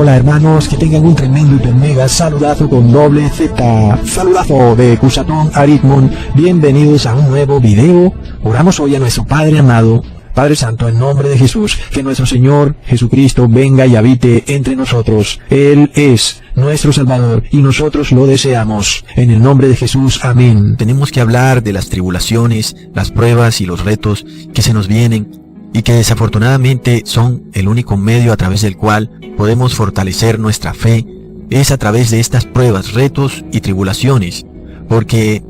Hola hermanos, que tengan un tremendo y mega saludazo con doble Z. Saludazo de Cusatón Aritmon. Bienvenidos a un nuevo video. Oramos hoy a nuestro Padre amado, Padre Santo, en nombre de Jesús, que nuestro Señor Jesucristo venga y habite entre nosotros. Él es nuestro Salvador y nosotros lo deseamos. En el nombre de Jesús, amén. Tenemos que hablar de las tribulaciones, las pruebas y los retos que se nos vienen y que desafortunadamente son el único medio a través del cual podemos fortalecer nuestra fe. Es a través de estas pruebas, retos y tribulaciones. Porque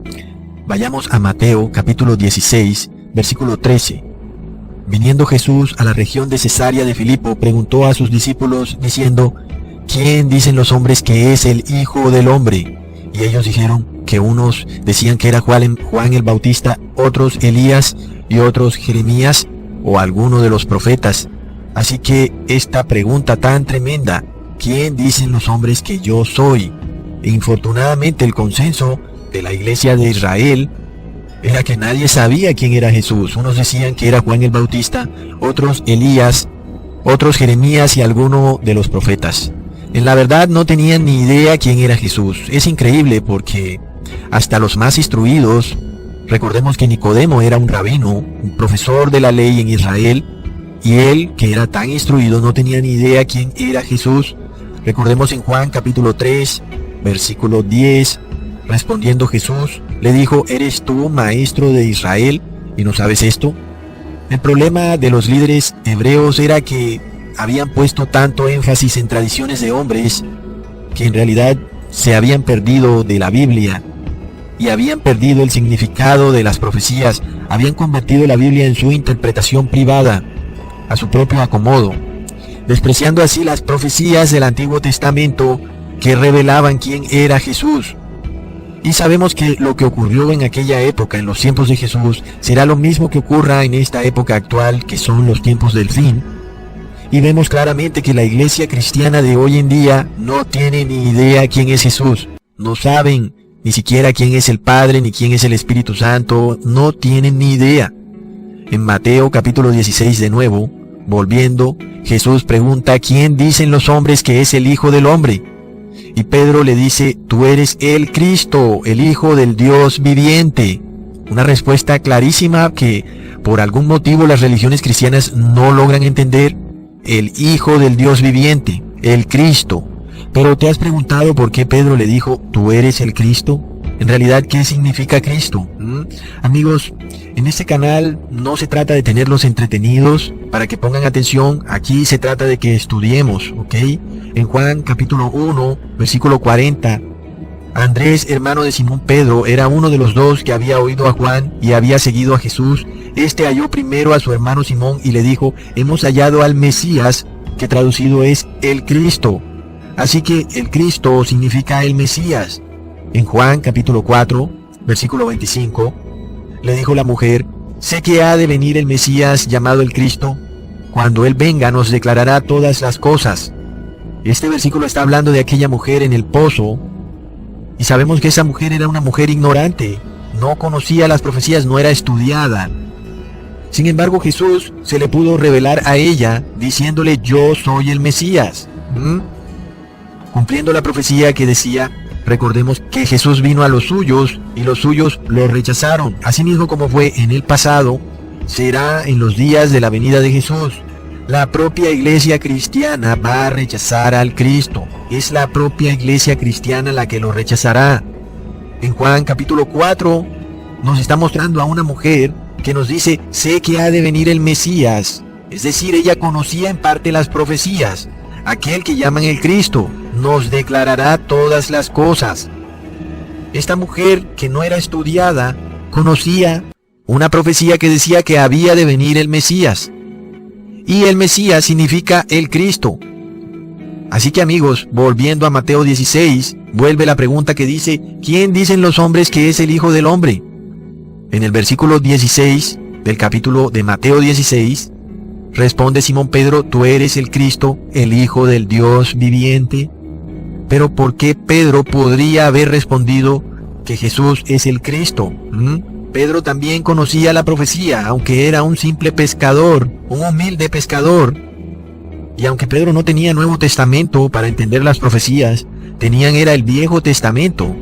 vayamos a Mateo capítulo 16, versículo 13. Viniendo Jesús a la región de Cesarea de Filipo, preguntó a sus discípulos diciendo: ¿Quién dicen los hombres que es el Hijo del Hombre? Y ellos dijeron que unos decían que era Juan el Bautista, otros Elías y otros Jeremías o alguno de los profetas. Así que esta pregunta tan tremenda, ¿quién dicen los hombres que yo soy? E infortunadamente el consenso de la iglesia de Israel era que nadie sabía quién era Jesús. Unos decían que era Juan el Bautista, otros Elías, otros Jeremías y alguno de los profetas. En la verdad no tenían ni idea quién era Jesús. Es increíble porque hasta los más instruidos, recordemos que Nicodemo era un rabino, un profesor de la ley en Israel, y él, que era tan instruido, no tenía ni idea quién era Jesús. Recordemos en Juan capítulo 3, versículo 10, respondiendo Jesús, le dijo: ¿Eres tú maestro de Israel y no sabes esto? El problema de los líderes hebreos era que habían puesto tanto énfasis en tradiciones de hombres que en realidad se habían perdido de la Biblia y habían perdido el significado de las profecías. Habían convertido la Biblia en su interpretación privada, a su propio acomodo, despreciando así las profecías del Antiguo Testamento que revelaban quién era Jesús. Y sabemos que lo que ocurrió en aquella época, en los tiempos de Jesús, será lo mismo que ocurra en esta época actual, que son los tiempos del fin. Y vemos claramente que la iglesia cristiana de hoy en día no tiene ni idea quién es Jesús. No saben ni siquiera quién es el Padre, ni quién es el Espíritu Santo. No tienen ni idea. En Mateo capítulo 16 de nuevo, volviendo, Jesús pregunta: ¿Quién dicen los hombres que es el Hijo del Hombre? Y Pedro le dice: tú eres el Cristo, el Hijo del Dios viviente. Una respuesta clarísima que por algún motivo las religiones cristianas no logran entender. El Hijo del Dios viviente, el Cristo. Pero ¿te has preguntado por qué Pedro le dijo: tú eres el Cristo? En realidad, ¿qué significa Cristo? Amigos, en este canal no se trata de tenerlos entretenidos para que pongan atención. Aquí se trata de que estudiemos, ¿ok? En Juan capítulo 1, versículo 40, Andrés, hermano de Simón Pedro, era uno de los dos que había oído a Juan y había seguido a Jesús. Este halló primero a su hermano Simón y le dijo: hemos hallado al Mesías, que traducido es el Cristo. Así que el Cristo significa el Mesías. En Juan capítulo 4, versículo 25, le dijo la mujer: sé que ha de venir el Mesías llamado el Cristo. Cuando Él venga nos declarará todas las cosas. Este versículo está hablando de aquella mujer en el pozo. Y sabemos que esa mujer era una mujer ignorante. No conocía las profecías, no era estudiada. Sin embargo, Jesús se le pudo revelar a ella diciéndole: yo soy el Mesías. Cumpliendo la profecía que decía, recordemos que Jesús vino a los suyos y los suyos lo rechazaron. Asimismo, como fue en el pasado, será en los días de la venida de Jesús. La propia iglesia cristiana va a rechazar al Cristo. Es la propia iglesia cristiana la que lo rechazará. En Juan capítulo 4 nos está mostrando a una mujer que nos dice: sé que ha de venir el Mesías. Es decir, ella conocía en parte las profecías. Aquel que llaman el Cristo nos declarará todas las cosas. Esta mujer, que no era estudiada, conocía una profecía que decía que había de venir el Mesías. Y el Mesías significa el Cristo. Así que amigos, volviendo a Mateo 16, vuelve la pregunta que dice: ¿quién dicen los hombres que es el Hijo del Hombre? En el versículo 16 del capítulo de Mateo 16, responde Simón Pedro: tú eres el Cristo, el Hijo del Dios viviente. Pero ¿por qué Pedro podría haber respondido que Jesús es el Cristo? Pedro también conocía la profecía, aunque era un simple pescador, un humilde pescador. Y aunque Pedro no tenía Nuevo Testamento para entender las profecías, era el Viejo Testamento.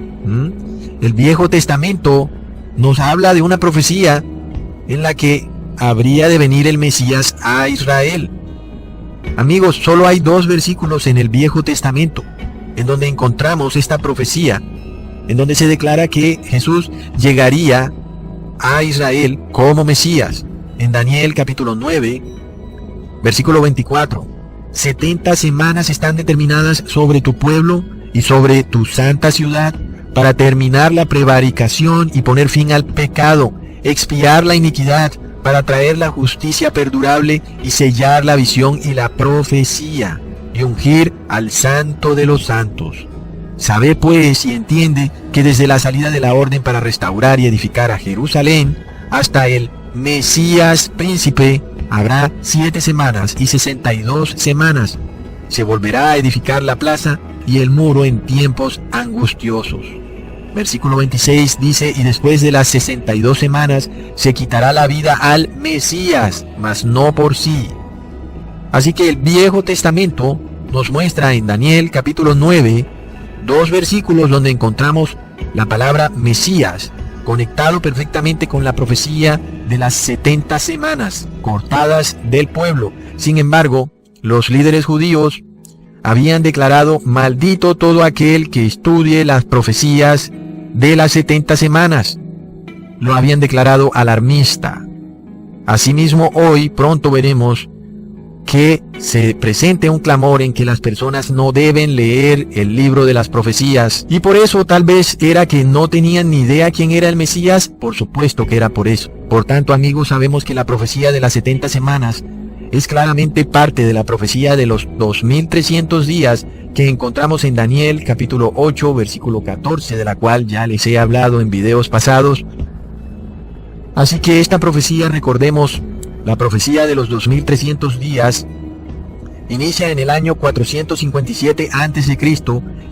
El Viejo Testamento nos habla de una profecía en la que habría de venir el Mesías a Israel. Amigos, solo hay 2 versículos en el Viejo Testamento en donde encontramos esta profecía, en donde se declara que Jesús llegaría a Israel como Mesías. En Daniel capítulo 9, versículo 24. 70 semanas están determinadas sobre tu pueblo y sobre tu santa ciudad para terminar la prevaricación y poner fin al pecado, expiar la iniquidad, para traer la justicia perdurable y sellar la visión y la profecía, y ungir al Santo de los Santos. Sabe pues y entiende que desde la salida de la orden para restaurar y edificar a Jerusalén hasta el Mesías príncipe habrá 7 semanas y 62 semanas. Se volverá a edificar la plaza y el muro en tiempos angustiosos. Versículo 26 dice, y después de las 62 semanas se quitará la vida al Mesías, mas no por sí. Así que el Viejo Testamento nos muestra en Daniel capítulo 9, 2 versículos donde encontramos la palabra Mesías, conectado perfectamente con la profecía de las 70 semanas cortadas del pueblo. Sin embargo, los líderes judíos habían declarado maldito todo aquel que estudie las profecías de las 70 semanas. Lo habían declarado alarmista. Asimismo, hoy pronto veremos que se presente un clamor en que las personas no deben leer el libro de las profecías. Y por eso tal vez era que no tenían ni idea quién era el Mesías. Por supuesto que era por eso. Por tanto, amigos, sabemos que la profecía de las 70 semanas es claramente parte de la profecía de los 2300 días que encontramos en Daniel capítulo 8 versículo 14, de la cual ya les he hablado en videos pasados. Así que esta profecía, recordemos, la profecía de los 2300 días inicia en el año 457 a.C.,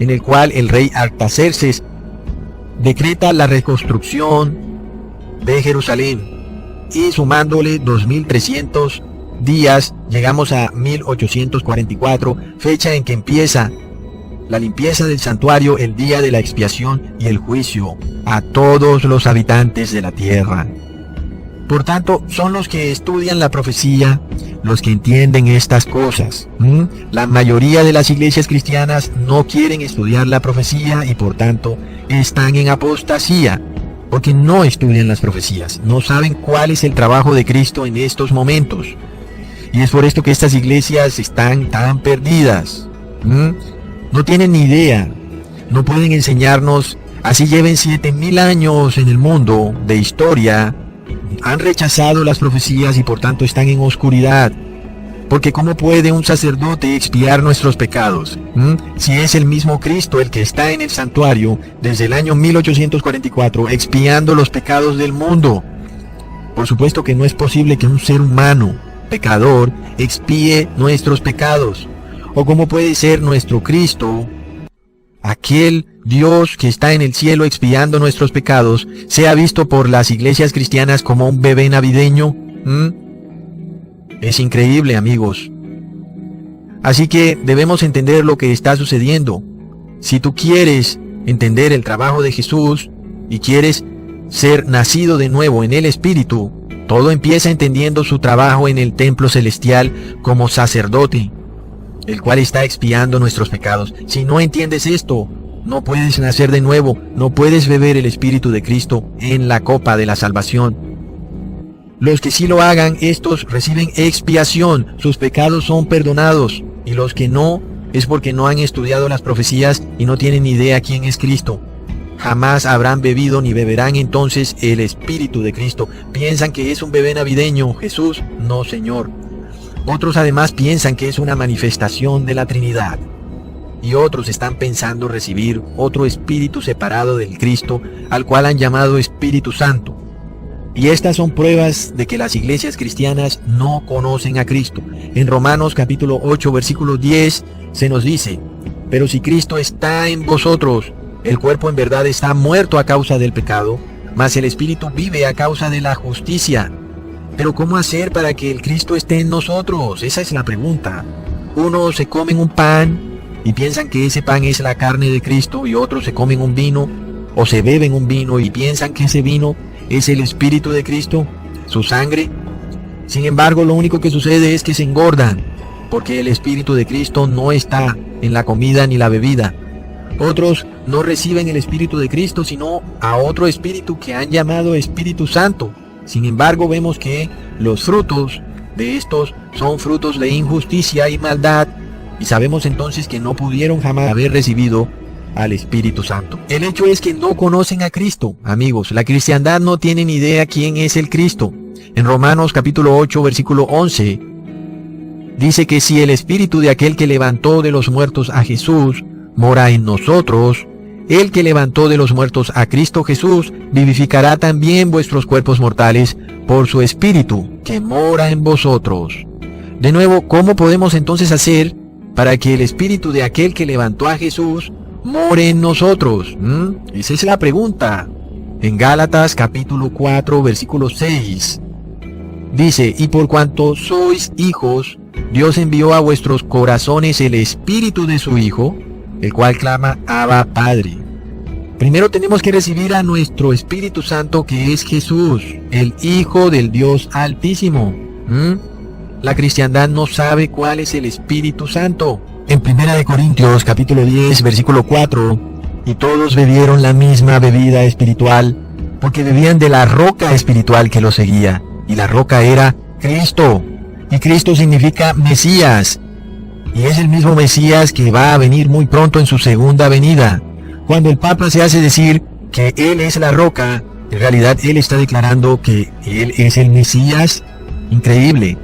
en el cual el rey Artaxerxes decreta la reconstrucción de Jerusalén, y sumándole 2300 días llegamos a 1844, fecha en que empieza la limpieza del santuario, el día de la expiación y el juicio a todos los habitantes de la tierra. Por tanto, son los que estudian la profecía los que entienden estas cosas. La mayoría de las iglesias cristianas no quieren estudiar la profecía y por tanto están en apostasía, porque no estudian las profecías, no saben cuál es el trabajo de Cristo en estos momentos. Y es por esto que estas iglesias están tan perdidas. No tienen ni idea, no pueden enseñarnos, así lleven 7000 años en el mundo de historia, han rechazado las profecías y por tanto están en oscuridad. Porque ¿cómo puede un sacerdote expiar nuestros pecados? Si es el mismo Cristo el que está en el santuario desde el año 1844 expiando los pecados del mundo. Por supuesto que no es posible que un ser humano pecador expíe nuestros pecados. ¿O cómo puede ser nuestro Cristo, aquel Dios que está en el cielo expiando nuestros pecados, sea visto por las iglesias cristianas como un bebé navideño? Es increíble, amigos. Así que debemos entender lo que está sucediendo. Si tú quieres entender el trabajo de Jesús y quieres ser nacido de nuevo en el Espíritu, todo empieza entendiendo su trabajo en el templo celestial como sacerdote, el cual está expiando nuestros pecados. Si no entiendes esto, no puedes nacer de nuevo, no puedes beber el Espíritu de Cristo en la copa de la salvación. Los que sí lo hagan, estos reciben expiación, sus pecados son perdonados, y los que no, es porque no han estudiado las profecías y no tienen ni idea quién es Cristo. Jamás habrán bebido ni beberán entonces el Espíritu de Cristo. Piensan que es un bebé navideño. Jesús, no, Señor. Otros además piensan que es una manifestación de la Trinidad. Y otros están pensando recibir otro espíritu separado del Cristo, al cual han llamado Espíritu Santo. Y estas son pruebas de que las iglesias cristianas no conocen a Cristo. En Romanos capítulo 8, versículo 10, se nos dice: pero si Cristo está en vosotros, el cuerpo en verdad está muerto a causa del pecado, mas el espíritu vive a causa de la justicia. Pero ¿cómo hacer para que el Cristo esté en nosotros? Esa es la pregunta. Unos se comen un pan y piensan que ese pan es la carne de Cristo, y otros se comen un vino o se beben un vino y piensan que ese vino es el Espíritu de Cristo, su sangre. Sin embargo, lo único que sucede es que se engordan, porque el Espíritu de Cristo no está en la comida ni la bebida. Otros no reciben el Espíritu de Cristo, sino a otro Espíritu que han llamado Espíritu Santo. Sin embargo, vemos que los frutos de estos son frutos de injusticia y maldad, y sabemos entonces que no pudieron jamás haber recibido al Espíritu Santo. El hecho es que no conocen a Cristo, amigos. La cristiandad no tiene ni idea quién es el Cristo. En Romanos capítulo 8, versículo 11, dice que si el Espíritu de aquel que levantó de los muertos a Jesús mora en nosotros, el que levantó de los muertos a Cristo Jesús vivificará también vuestros cuerpos mortales por su Espíritu que mora en vosotros. De nuevo, ¿cómo podemos entonces hacer para que el Espíritu de aquel que levantó a Jesús more en nosotros? Esa es la pregunta. En Gálatas capítulo 4, versículo 6, dice: y por cuanto sois hijos, Dios envió a vuestros corazones el Espíritu de su Hijo, el cual clama: Abba, Padre. Primero tenemos que recibir a nuestro Espíritu Santo, que es Jesús, el Hijo del Dios Altísimo. La cristiandad no sabe cuál es el Espíritu Santo. En 1 Corintios capítulo 10, versículo 4, y todos bebieron la misma bebida espiritual, porque bebían de la roca espiritual que los seguía, y la roca era Cristo, y Cristo significa Mesías, y es el mismo Mesías que va a venir muy pronto en su segunda venida. Cuando el Papa se hace decir que Él es la roca, en realidad Él está declarando que Él es el Mesías. Increíble.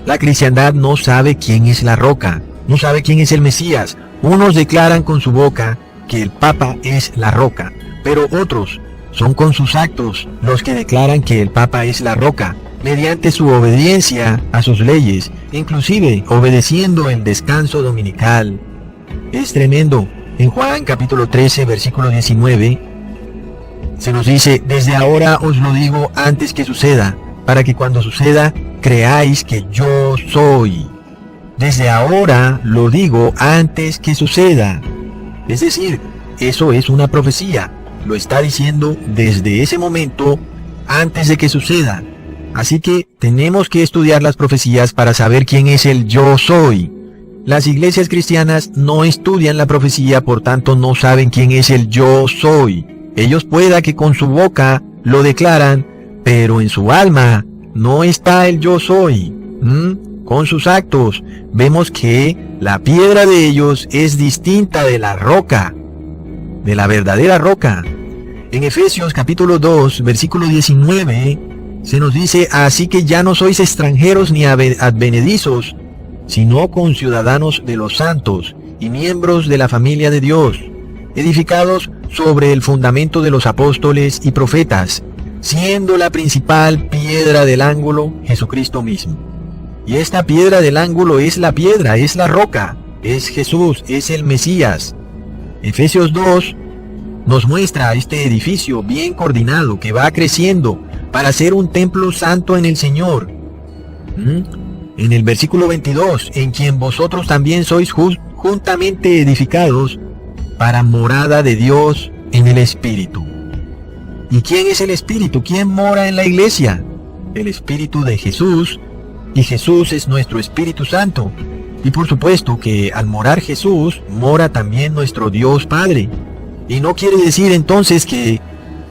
La cristiandad no sabe quién es la roca, no sabe quién es el Mesías. Unos declaran con su boca que el Papa es la roca, pero otros son con sus actos los que declaran que el Papa es la roca, mediante su obediencia a sus leyes, inclusive obedeciendo el descanso dominical. Es tremendo. En Juan capítulo 13, versículo 19, se nos dice: desde ahora os lo digo antes que suceda, para que cuando suceda creáis que yo soy. Desde ahora lo digo antes que suceda. Es decir, eso es una profecía. Lo está diciendo desde ese momento, antes de que suceda. Así que tenemos que estudiar las profecías para saber quién es el yo soy. Las iglesias cristianas no estudian la profecía, por tanto no saben quién es el yo soy. Ellos pueda que con su boca lo declaran, pero en su alma no está el yo soy. Con sus actos vemos que la piedra de ellos es distinta de la roca, de la verdadera roca. En Efesios capítulo 2, versículo 19, se nos dice: así que ya no sois extranjeros ni advenedizos, sino conciudadanos de los santos y miembros de la familia de Dios, edificados sobre el fundamento de los apóstoles y profetas, siendo la principal piedra del ángulo Jesucristo mismo. Y esta piedra del ángulo es la piedra, es la roca, es Jesús, es el Mesías. Efesios 2 nos muestra este edificio bien coordinado que va creciendo para ser un templo santo en el Señor. En el versículo 22, en quien vosotros también sois juntamente edificados para morada de Dios en el Espíritu. ¿Y quién es el Espíritu? ¿Quién mora en la iglesia? El Espíritu de Jesús, y Jesús es nuestro Espíritu Santo. Y por supuesto que al morar Jesús, mora también nuestro Dios Padre. Y no quiere decir entonces que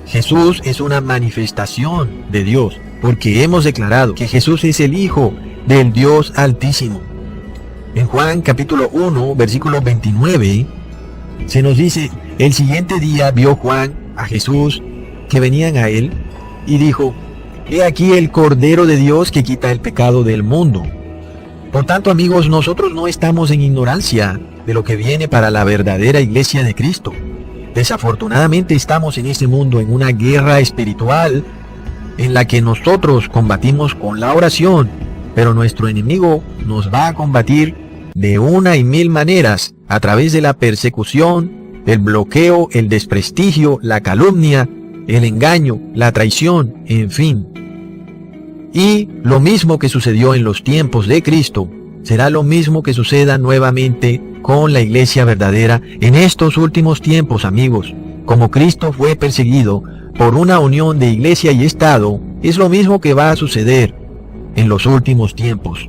Jesús es una manifestación de Dios, porque hemos declarado que Jesús es el Hijo del Dios Altísimo. En Juan capítulo 1, versículo 29, se nos dice: el siguiente día vio Juan a Jesús que venían a él, y dijo: he aquí el Cordero de Dios que quita el pecado del mundo. Por tanto, amigos, nosotros no estamos en ignorancia de lo que viene para la verdadera iglesia de Cristo. Desafortunadamente estamos en este mundo en una guerra espiritual en la que nosotros combatimos con la oración, pero nuestro enemigo nos va a combatir de una y mil maneras, a través de la persecución, el bloqueo, el desprestigio, la calumnia, el engaño, la traición, en fin. Y lo mismo que sucedió en los tiempos de Cristo, será lo mismo que suceda nuevamente con la iglesia verdadera en estos últimos tiempos, amigos. Como Cristo fue perseguido por una unión de iglesia y Estado, es lo mismo que va a suceder en los últimos tiempos.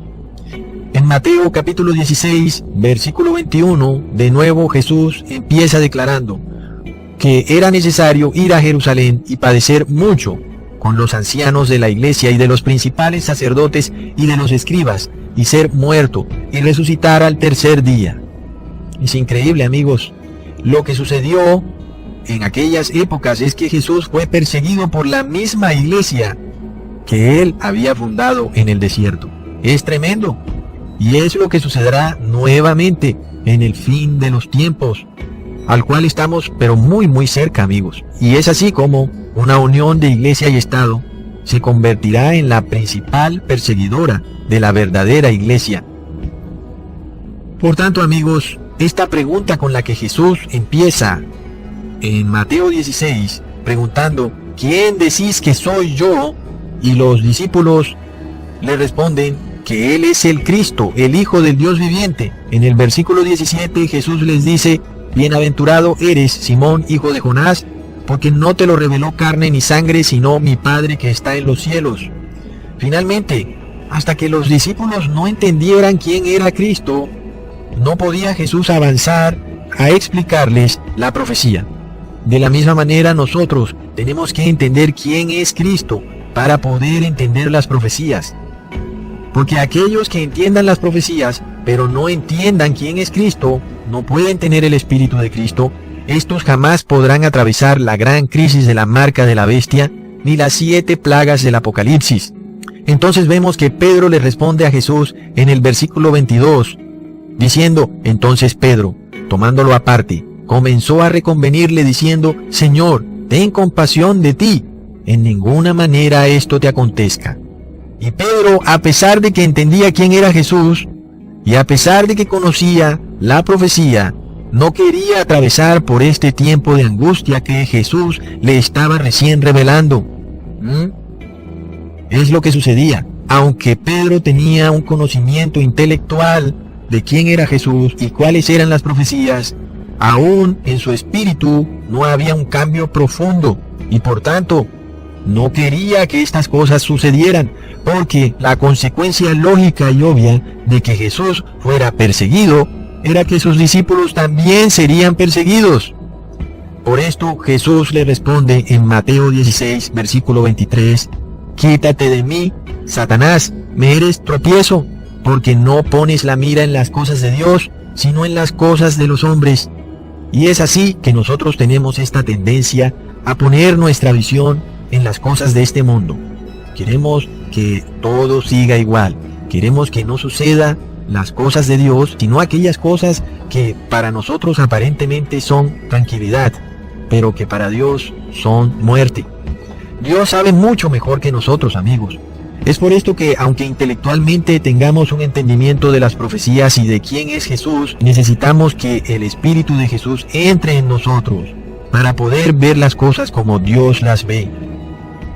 En Mateo capítulo 16, versículo 21, de nuevo Jesús empieza declarando que era necesario ir a Jerusalén y padecer mucho con los ancianos de la iglesia y de los principales sacerdotes y de los escribas, y ser muerto y resucitar al tercer día. Es increíble, amigos. Lo que sucedió en aquellas épocas es que Jesús fue perseguido por la misma iglesia que él había fundado en el desierto. Es tremendo. Y es lo que sucederá nuevamente en el fin de los tiempos, al cual estamos pero muy cerca, amigos. Y es así como una unión de iglesia y Estado se convertirá en la principal perseguidora de la verdadera iglesia. Por tanto, amigos, esta pregunta con la que Jesús empieza en Mateo 16, preguntando, ¿quién decís que soy yo? Y los discípulos le responden que Él es el Cristo, el Hijo del Dios viviente. En el versículo 17 Jesús les dice, bienaventurado eres, Simón, hijo de Jonás, porque no te lo reveló carne ni sangre, sino mi Padre que está en los cielos. Finalmente, hasta que los discípulos no entendieran quién era Cristo, no podía Jesús avanzar a explicarles la profecía. De la misma manera, nosotros tenemos que entender quién es Cristo para poder entender las profecías. Porque aquellos que entiendan las profecías, pero no entiendan quién es Cristo, no pueden tener el Espíritu de Cristo. Estos jamás podrán atravesar la gran crisis de la marca de la bestia, ni las 7 plagas del Apocalipsis. Entonces vemos que Pedro le responde a Jesús en el versículo 22, diciendo, entonces Pedro, tomándolo aparte, comenzó a reconvenirle diciendo, Señor, ten compasión de ti, en ninguna manera esto te acontezca. Y Pedro, a pesar de que entendía quién era Jesús, y a pesar de que conocía la profecía, no quería atravesar por este tiempo de angustia que Jesús le estaba recién revelando. Es lo que sucedía. Aunque Pedro tenía un conocimiento intelectual de quién era Jesús y cuáles eran las profecías, aún en su espíritu no había un cambio profundo, y por tanto, no quería que estas cosas sucedieran, porque la consecuencia lógica y obvia de que Jesús fuera perseguido era que sus discípulos también serían perseguidos. Por esto Jesús le responde en Mateo 16, versículo 23, quítate de mí, Satanás, me eres tropiezo, porque no pones la mira en las cosas de Dios, sino en las cosas de los hombres. Y es así que nosotros tenemos esta tendencia a poner nuestra visión en las cosas de este mundo. Queremos que todo siga igual. Queremos que no suceda las cosas de Dios, sino aquellas cosas que para nosotros aparentemente son tranquilidad, pero que para Dios son muerte. Dios sabe mucho mejor que nosotros, amigos. Es por esto que, aunque intelectualmente tengamos un entendimiento de las profecías y de quién es Jesús, necesitamos que el Espíritu de Jesús entre en nosotros para poder ver las cosas como Dios las ve.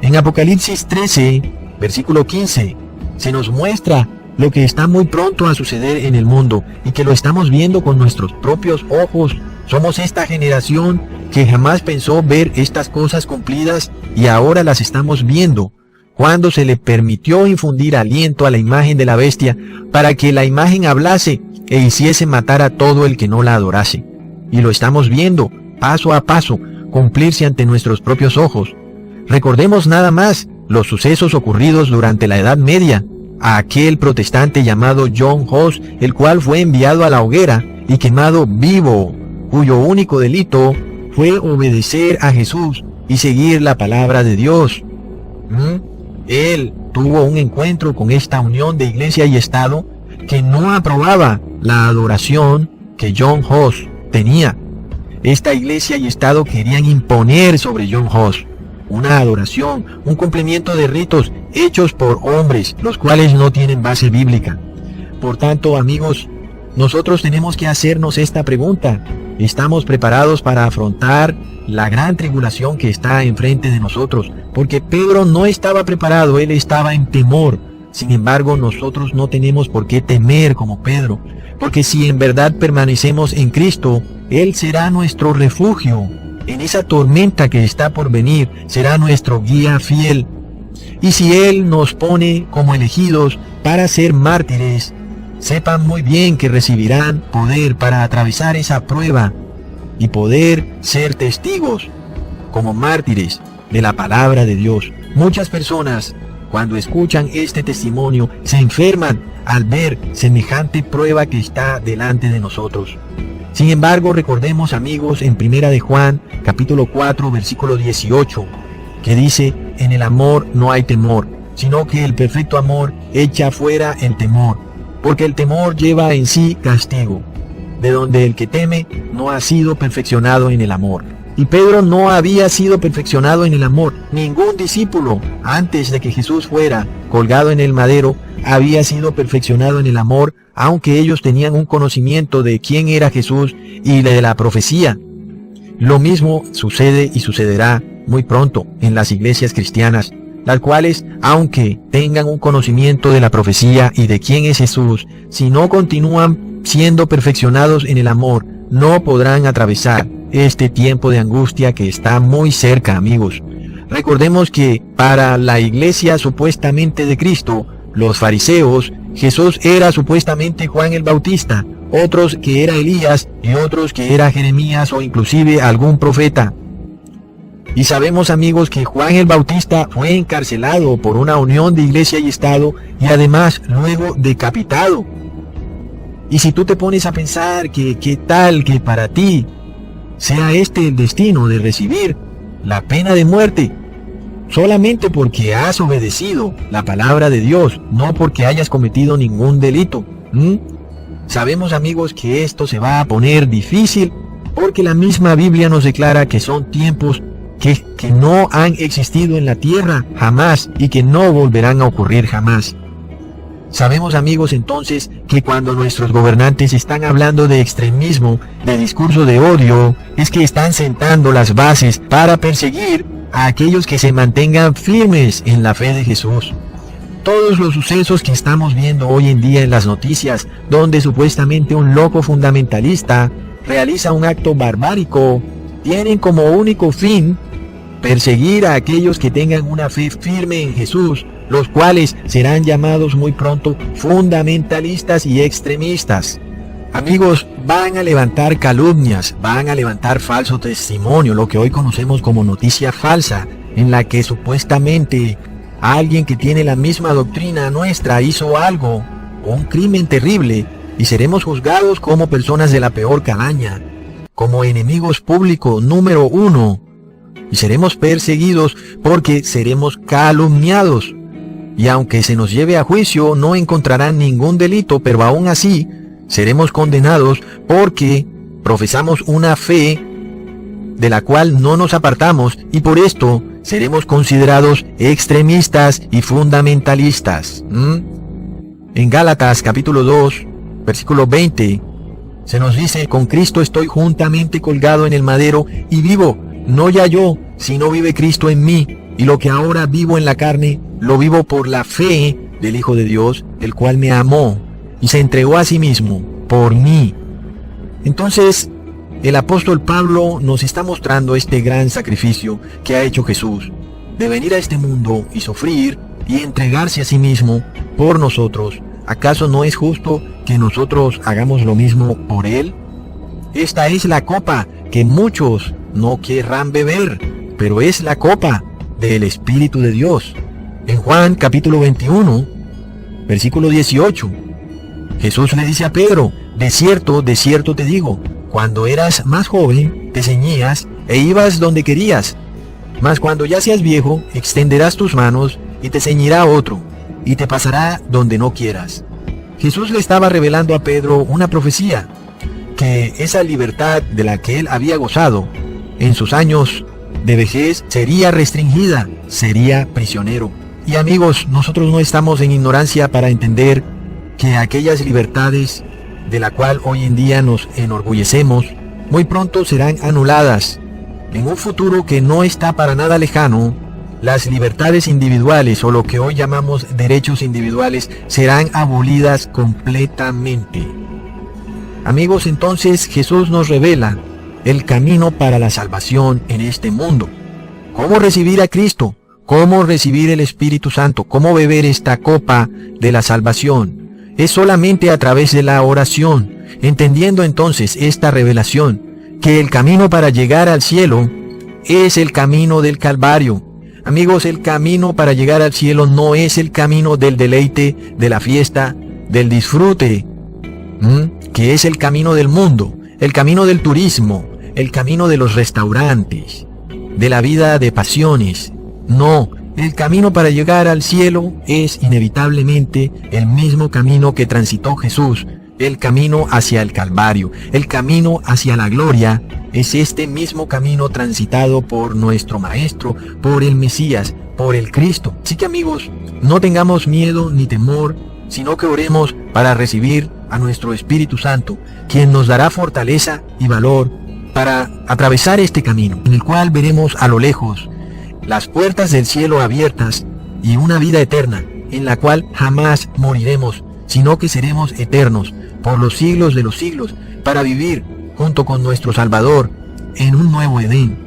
En Apocalipsis 13, versículo 15, se nos muestra lo que está muy pronto a suceder en el mundo y que lo estamos viendo con nuestros propios ojos. Somos esta generación que jamás pensó ver estas cosas cumplidas y ahora las estamos viendo, cuando se le permitió infundir aliento a la imagen de la bestia para que la imagen hablase e hiciese matar a todo el que no la adorase. Y lo estamos viendo, paso a paso, cumplirse ante nuestros propios ojos. Recordemos nada más los sucesos ocurridos durante la Edad Media, a aquel protestante llamado John Huss, el cual fue enviado a la hoguera y quemado vivo, cuyo único delito fue obedecer a Jesús y seguir la palabra de Dios. Él tuvo un encuentro con esta unión de iglesia y Estado que no aprobaba la adoración que John Huss tenía. Esta iglesia y Estado querían imponer sobre John Huss una adoración, un cumplimiento de ritos hechos por hombres, los cuales no tienen base bíblica. Por tanto, amigos, nosotros tenemos que hacernos esta pregunta. ¿Estamos preparados para afrontar la gran tribulación que está enfrente de nosotros? Porque Pedro no estaba preparado, él estaba en temor. Sin embargo, nosotros no tenemos por qué temer como Pedro, porque si en verdad permanecemos en Cristo, Él será nuestro refugio. En esa tormenta que está por venir, será nuestro guía fiel. Y si Él nos pone como elegidos para ser mártires, sepan muy bien que recibirán poder para atravesar esa prueba y poder ser testigos como mártires de la palabra de Dios. Muchas personas, cuando escuchan este testimonio, se enferman al ver semejante prueba que está delante de nosotros. Sin embargo, recordemos, amigos, en 1 de Juan, capítulo 4, versículo 18, que dice: en el amor no hay temor, sino que el perfecto amor echa fuera el temor, porque el temor lleva en sí castigo, de donde el que teme no ha sido perfeccionado en el amor. Y Pedro no había sido perfeccionado en el amor. Ningún discípulo, antes de que Jesús fuera colgado en el madero, había sido perfeccionado en el amor, aunque ellos tenían un conocimiento de quién era Jesús y de la profecía. Lo mismo sucede y sucederá muy pronto en las iglesias cristianas, las cuales, aunque tengan un conocimiento de la profecía y de quién es Jesús, si no continúan siendo perfeccionados en el amor, no podrán atravesar este tiempo de angustia que está muy cerca, amigos. Recordemos que para la iglesia supuestamente de Cristo, los fariseos, Jesús era supuestamente Juan el Bautista, otros que era Elías y otros que era Jeremías o inclusive algún profeta. Y sabemos, amigos, que Juan el Bautista fue encarcelado por una unión de iglesia y Estado y además luego decapitado. Y si tú te pones a pensar que qué tal que para ti sea este el destino de recibir la pena de muerte, solamente porque has obedecido la palabra de Dios, no porque hayas cometido ningún delito. Sabemos, amigos, que esto se va a poner difícil porque la misma Biblia nos declara que son tiempos que no han existido en la tierra jamás y que no volverán a ocurrir jamás. Sabemos, amigos, entonces, que cuando nuestros gobernantes están hablando de extremismo, de discurso de odio, es que están sentando las bases para perseguir a aquellos que se mantengan firmes en la fe de Jesús. Todos los sucesos que estamos viendo hoy en día en las noticias, donde supuestamente un loco fundamentalista realiza un acto barbárico, tienen como único fin perseguir a aquellos que tengan una fe firme en Jesús, los cuales serán llamados muy pronto fundamentalistas y extremistas. Amigos, van a levantar calumnias, van a levantar falso testimonio, lo que hoy conocemos como noticia falsa, en la que supuestamente alguien que tiene la misma doctrina nuestra hizo algo, un crimen terrible, y seremos juzgados como personas de la peor calaña, como enemigos públicos número 1, y seremos perseguidos porque seremos calumniados. Y aunque se nos lleve a juicio, no encontrarán ningún delito, pero aún así seremos condenados porque profesamos una fe de la cual no nos apartamos, y por esto seremos considerados extremistas y fundamentalistas. En Gálatas capítulo 2, versículo 20, se nos dice: con Cristo estoy juntamente colgado en el madero y vivo, no ya yo, sino vive Cristo en mí, y lo que ahora vivo en la carne, lo vivo por la fe del Hijo de Dios, el cual me amó y se entregó a sí mismo por mí. Entonces, el apóstol Pablo nos está mostrando este gran sacrificio que ha hecho Jesús, de venir a este mundo y sufrir y entregarse a sí mismo por nosotros. ¿Acaso no es justo que nosotros hagamos lo mismo por Él? Esta es la copa que muchos no querrán beber, pero es la copa del Espíritu de Dios. En Juan capítulo 21, versículo 18, Jesús le dice a Pedro: de cierto te digo, cuando eras más joven, te ceñías e ibas donde querías, mas cuando ya seas viejo, extenderás tus manos y te ceñirá otro, y te pasará donde no quieras. Jesús le estaba revelando a Pedro una profecía, que esa libertad de la que él había gozado en sus años de vejez sería restringida, sería prisionero. Y amigos, nosotros no estamos en ignorancia para entender que aquellas libertades de la cual hoy en día nos enorgullecemos, muy pronto serán anuladas. En un futuro que no está para nada lejano, las libertades individuales, o lo que hoy llamamos derechos individuales, serán abolidas completamente. Amigos, entonces Jesús nos revela el camino para la salvación en este mundo. ¿Cómo recibir a Cristo? ¿Cómo recibir el Espíritu Santo? ¿Cómo beber esta copa de la salvación? Es solamente a través de la oración, entendiendo entonces esta revelación, que el camino para llegar al cielo es el camino del Calvario. Amigos, el camino para llegar al cielo no es el camino del deleite, de la fiesta, del disfrute, que es el camino del mundo, el camino del turismo, el camino de los restaurantes, de la vida de pasiones. No, el camino para llegar al cielo es inevitablemente el mismo camino que transitó Jesús, el camino hacia el Calvario, el camino hacia la gloria. Es este mismo camino transitado por nuestro Maestro, por el Mesías, por el Cristo. Así que amigos, no tengamos miedo ni temor, sino que oremos para recibir a nuestro Espíritu Santo, quien nos dará fortaleza y valor para atravesar este camino, en el cual veremos a lo lejos las puertas del cielo abiertas y una vida eterna, en la cual jamás moriremos, sino que seremos eternos por los siglos de los siglos, para vivir junto con nuestro Salvador en un nuevo Edén.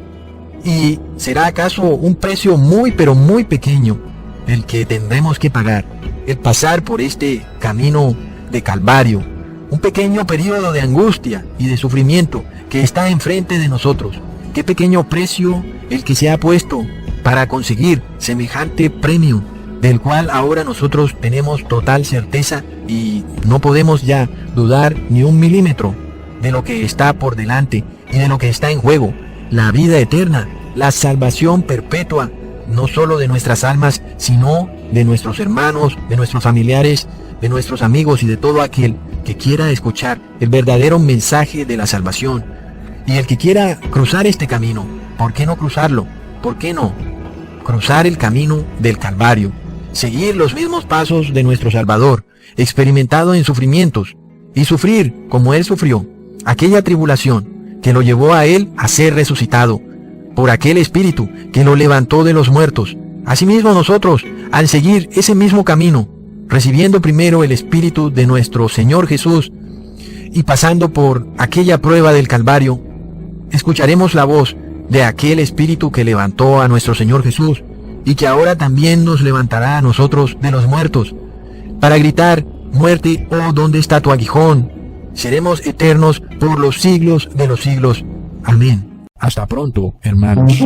¿Y será acaso un precio muy pero muy pequeño el que tendremos que pagar, el pasar por este camino de Calvario? Un pequeño periodo de angustia y de sufrimiento que está enfrente de nosotros. Qué pequeño precio el que se ha puesto para conseguir semejante premio, del cual ahora nosotros tenemos total certeza y no podemos ya dudar ni un milímetro de lo que está por delante y de lo que está en juego: la vida eterna, la salvación perpetua, no solo de nuestras almas, sino de nuestros hermanos, de nuestros familiares, de nuestros amigos y de todo aquel que quiera escuchar el verdadero mensaje de la salvación. Y el que quiera cruzar este camino, ¿por qué no cruzarlo? ¿Por qué no cruzar el camino del Calvario? Seguir los mismos pasos de nuestro Salvador, experimentado en sufrimientos, y sufrir como Él sufrió, aquella tribulación que lo llevó a Él a ser resucitado, por aquel Espíritu que lo levantó de los muertos. Asimismo nosotros, al seguir ese mismo camino, recibiendo primero el Espíritu de nuestro Señor Jesús, y pasando por aquella prueba del Calvario, escucharemos la voz de aquel Espíritu que levantó a nuestro Señor Jesús, y que ahora también nos levantará a nosotros de los muertos, para gritar: muerte, oh, ¿dónde está tu aguijón? Seremos eternos por los siglos de los siglos. Amén. Hasta pronto, hermanos.